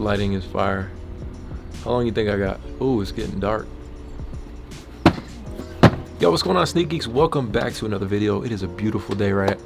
lighting is fire. How long you think I got? Ooh, it's getting dark. Yo, what's going on, Sneak Geeks? Welcome back to another video. It is a beautiful day, right?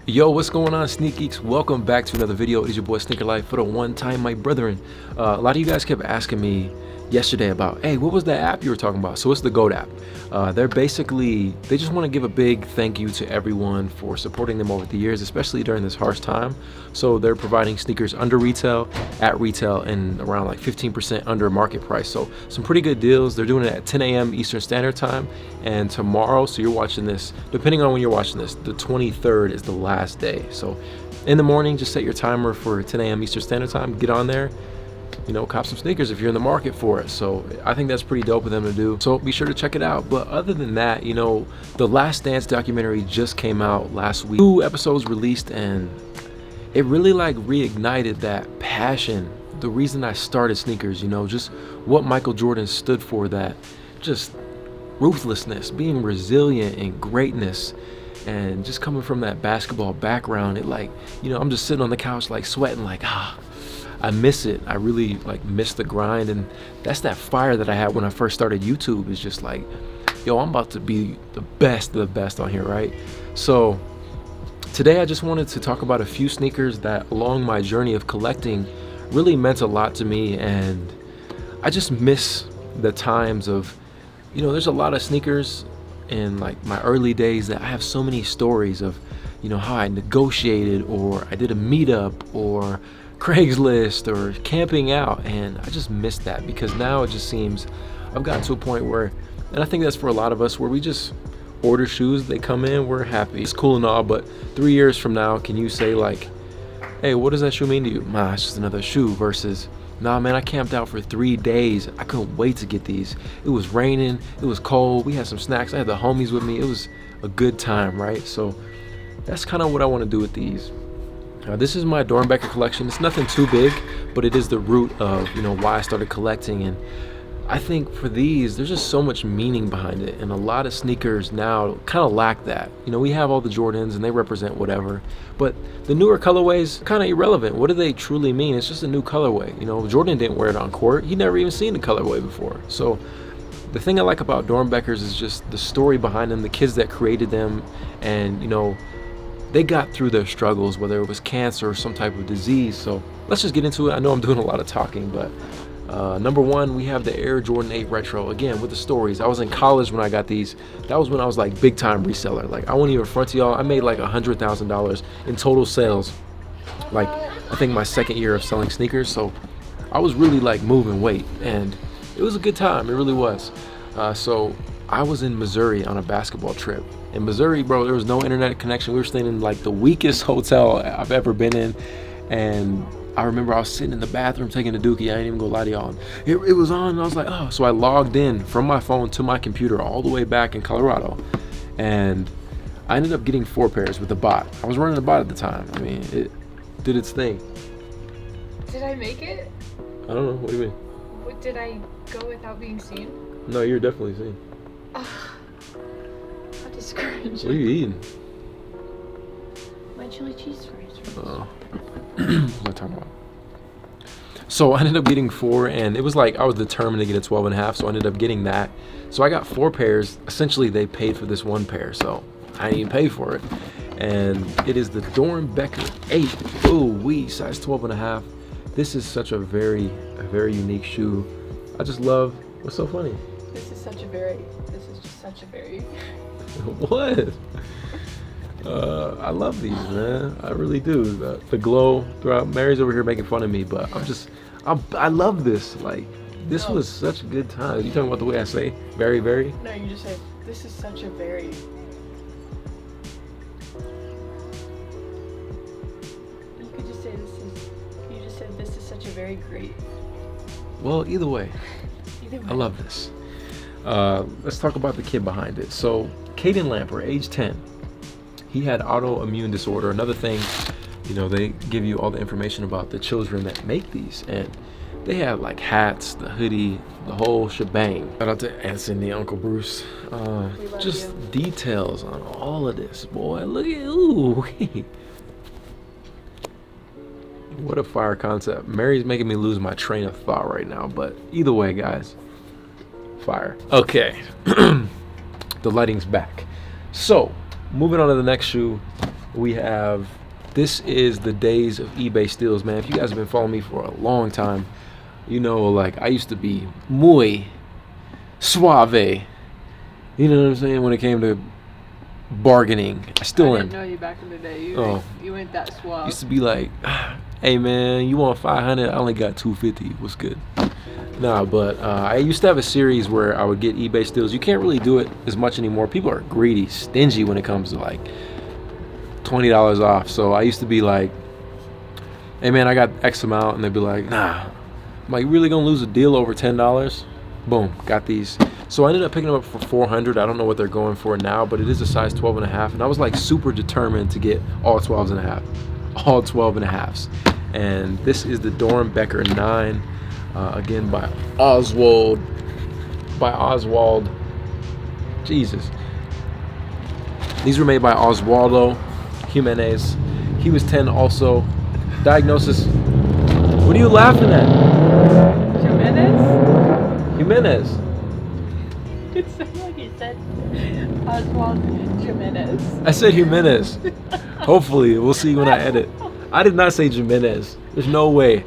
Yo, what's going on, Sneak Geeks? Welcome back to another video. It is your boy ASneakerLife for the one time, my brethren. A lot of you guys kept asking me yesterday about, hey, what was that app you were talking about? So it's the GOAT app. They just want to give a big thank you to everyone for supporting them over the years, especially during this harsh time. So they're providing sneakers under retail, at retail, and around like 15% under market price. So some pretty good deals. They're doing it at 10 a.m. Eastern Standard Time. And tomorrow, so you're watching this, depending on when you're watching this, the 23rd is the last day. So in the morning, just set your timer for 10 a.m. Eastern Standard Time, get on there, you know, cop some sneakers if you're in the market for it. So I think that's pretty dope of them to do. So be sure to check it out. But other than that, you know, the Last Dance documentary just came out last week. 2 episodes released, and it really like reignited that passion. The reason I started sneakers, you know, just what Michael Jordan stood for, that just ruthlessness, being resilient and greatness. And just coming from that basketball background, it like, you know, I'm just sitting on the couch like sweating like, I miss it. I really like miss the grind. And that's that fire that I had when I first started YouTube. Is just like, yo, I'm about to be the best of the best on here, right? So today I just wanted to talk about a few sneakers that along my journey of collecting really meant a lot to me. And I just miss the times of, you know, there's a lot of sneakers in like my early days that I have so many stories of, you know, how I negotiated, or I did a meetup, or Craigslist, or camping out. And I just miss that, because now it just seems I've gotten to a point where, and I think that's for a lot of us, where we just order shoes, they come in, we're happy, it's cool and all, but 3 years from now, can you say like, hey, what does that shoe mean to you? Nah, it's just another shoe. Versus, nah, man, I camped out for 3 days. I couldn't wait to get these. It was raining, it was cold, we had some snacks, I had the homies with me. It was a good time, right? So that's kind of what I want to do with these. This is my Doernbecher collection. It's nothing too big, but it is the root of, you know, why I started collecting. And I think for these, there's just so much meaning behind it. And a lot of sneakers now kind of lack that. You know, we have all the Jordans and they represent whatever, but the newer colorways kind of irrelevant. What do they truly mean? It's just a new colorway. You know, Jordan didn't wear it on court. He never even seen the colorway before. So the thing I like about Doernbechers is just the story behind them, the kids that created them. And, you know, they got through their struggles, whether it was cancer or some type of disease. So let's just get into it. I know I'm doing a lot of talking, but number one, we have the Air Jordan 8 Retro. Again, with the stories. I was in college when I got these. That was when I was like big time reseller. Like, I won't even front to y'all, I made like $100,000 in total sales, like I think my second year of selling sneakers. So I was really like moving weight, and it was a good time. It really was. So I was in Missouri on a basketball trip. In Missouri, bro, there was no internet connection. We were staying in like the weakest hotel I've ever been in. And I remember I was sitting in the bathroom taking a dookie. I ain't even gonna lie to y'all. It was on, and I was like, oh. So I logged in from my phone to my computer all the way back in Colorado. And I ended up getting 4 pairs with the bot. I was running the bot at the time. I mean, it did its thing. Did I make it? I don't know. What do you mean? What, did I go without being seen? No, you're definitely seen. How discouraging. What are you eating? My chili cheese fries. Oh. What am I talking about? So I ended up getting 4, and it was like I was determined to get a 12 and a half, so I ended up getting that. So I got 4 pairs. Essentially, they paid for this 1 pair, so I didn't even pay for it. And it is the Doernbecher 8. Ooh, wee, size 12 and a half. This is such a very unique shoe. I just love. What's so funny? This is just such a very. What? I love these, man. I really do. The glow throughout. Mary's over here making fun of me, but I love this. Like, this was such a good time. You talking about the way I say very? No, you just said this is such a very. You could just say this is. You just said this is such a very great. Well, either way. I love this. Let's talk about the kid behind it. So, Caden Lamper, age 10. He had autoimmune disorder. Another thing, you know, they give you all the information about the children that make these, and they had like hats, the hoodie, the whole shebang. Shout out to Anthony, Uncle Bruce. Just details on all of this, boy. Look at, ooh. What a fire concept. Mary's making me lose my train of thought right now, but either way, guys, fire. Okay, the lighting's back. So, moving on to the next shoe, we have, this is the days of eBay steals, man. If you guys have been following me for a long time, you know, like, I used to be muy suave. You know what I'm saying? When it came to bargaining, I still am. I didn't know you back in the day. You went that suave. Used to be like, hey man, you want 500? I only got 250. What's good? Nah, but I used to have a series where I would get eBay steals. You can't really do it as much anymore. People are greedy, stingy when it comes to like $20 off. So I used to be like, hey man, I got X amount, and they'd be like, nah. I'm like, really gonna lose a deal over $10? Boom, got these. So I ended up picking them up for 400. I don't know what they're going for now, but it is a size 12 and a half. And I was like super determined to get all 12s and a half, all 12 and a halves. And this is the Doernbecher 9, again by Oswald. Jesus. These were made by Oswaldo Jimenez. He was 10 also. Diagnosis. What are you laughing at? Jimenez. It sounded like you said Oswald Jimenez. I said Jimenez. Hopefully, we'll see when I edit. I did not say Jimenez. There's no way.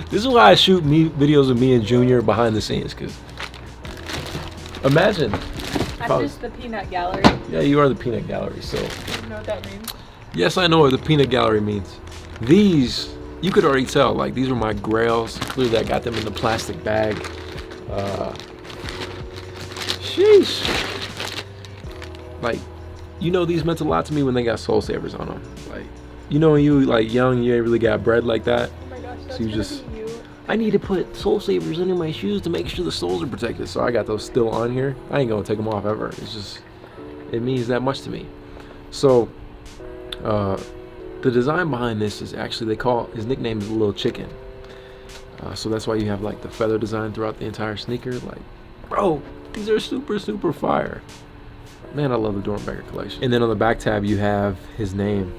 This is why I shoot videos of me and Junior behind the scenes, because imagine. I'm just the peanut gallery. Yeah, you are the peanut gallery, so. You know what that means? Yes, I know what the peanut gallery means. These, you could already tell, like, these were my grails. Clearly I got them in the plastic bag. Sheesh. Like, you know, these meant a lot to me when they got Soul Savers on them. Like, you know, when you like young, you ain't really got bread like that. Oh my gosh, that's so you just, I need to put Soul Savers under my shoes to make sure the soles are protected. So I got those still on here. I ain't gonna take them off ever. It's just, it means that much to me. So, the design behind this is actually, they call, his nickname is Little Chicken. So that's why you have like the feather design throughout the entire sneaker. Like, bro, these are super, super fire. Man, I love the Doernbecher collection. And then on the back tab, you have his name.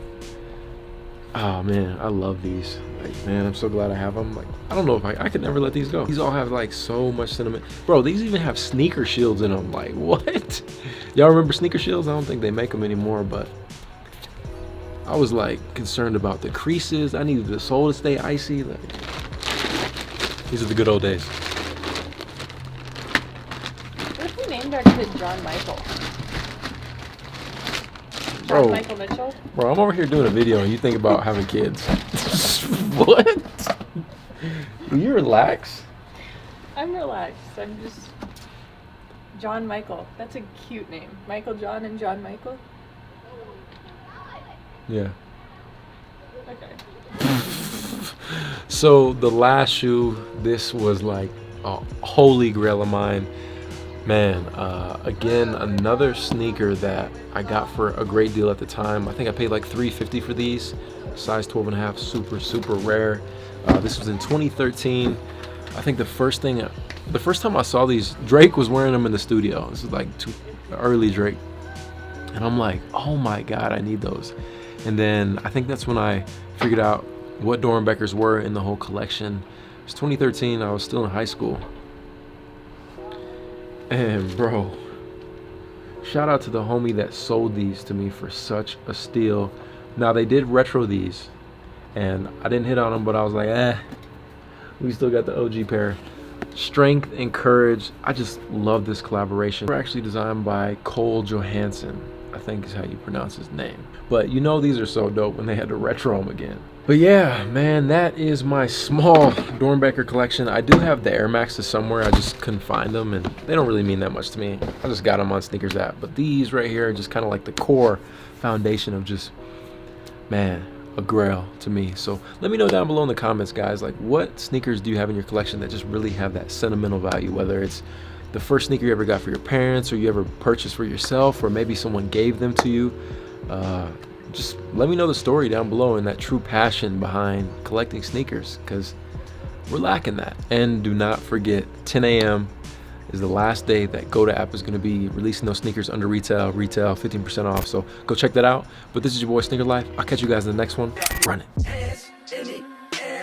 Oh man, I love these. Like, man, I'm so glad I have them. Like, I don't know if I could never let these go. These all have like so much sentiment. Bro, these even have sneaker shields in them. Like, what? Y'all remember sneaker shields? I don't think they make them anymore, but I was like concerned about the creases. I needed the sole to stay icy. Like, these are the good old days. What if we named our kid John Michael? John Michael Mitchell? Bro, I'm over here doing a video and you think about having kids. What? Will you relax? I'm relaxed. I'm just John Michael. That's a cute name. Michael John and John Michael. Yeah. Okay. So the last shoe, this was like a holy grail of mine. Man, again, another sneaker that I got for a great deal at the time. I think I paid like $350 for these. Size 12 and a half, super, super rare. This was in 2013. I think the first time I saw these, Drake was wearing them in the studio. This is like early Drake. And I'm like, oh my God, I need those. And then I think that's when I figured out what Doernbechers were in the whole collection. It was 2013, I was still in high school. And bro, shout out to the homie that sold these to me for such a steal. Now they did retro these, and I didn't hit on them, but I was like, we still got the OG pair. Strength and courage. I just love this collaboration. They're actually designed by Cole Johansson, I think is how you pronounce his name. But you know, these are so dope when they had to retro them again. But yeah, man, that is my small Doernbecher collection. I do have the Air Maxes somewhere. I just couldn't find them, and they don't really mean that much to me. I just got them on Sneakers app. But these right here are just kind of like the core foundation of just, man, a grail to me. So let me know down below in the comments, guys, like what sneakers do you have in your collection that just really have that sentimental value, whether it's the first sneaker you ever got for your parents, or you ever purchased for yourself, or maybe someone gave them to you. Just let me know the story down below and that true passion behind collecting sneakers, because we're lacking that. And do not forget, 10 a.m. is the last day that Go to app is going to be releasing those sneakers under retail 15% off. So go check that out. But this is your boy Sneaker Life. I'll catch you guys in the next one. Run it.